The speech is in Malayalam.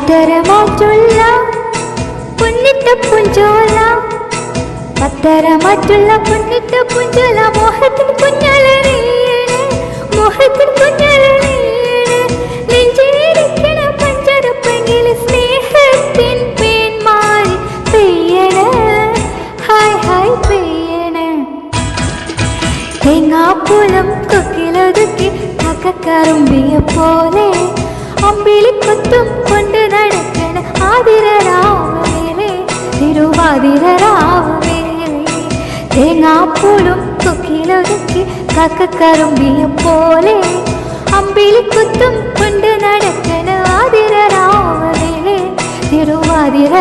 പത്തരമാറ്റുള്ള പൊന്നിട്ട പുഞ്ചോല, പത്തരമാറ്റുള്ള പൊന്നിട്ട പുഞ്ചോല, മോഹത്തിൻ കുഞ്ഞാലറിയണേ, മോഹത്തിൻ കുഞ്ഞാലറിയണേ, നെഞ്ചിരിക്കണ പഞ്ചരപ്പങ്ങിൽ സ്നേഹത്തിൻ പേന്മാരി പെയ്യണേ, ഹായ് ഹായ് പെയ്യണേ. തേങ്ങാപ്പൂലം കൊക്കിലൊതുക്കി കക്കറുമ്പിയെ പോലെ അമ്പിളിക്കൊത്തും കൊണ്ട് നടക്കണ ആതിരരാവമേലെ, തിരുവാതിരരാവമേലെ. തേങ്ങാപ്പൂലും കൊക്കിലൊതുക്കി കക്കറുമ്പിയെ പോലെ അമ്പിളിക്കൊത്തും കൊണ്ട് നടക്കണ ആതിരരാവമേലെ, തിരുവാതിര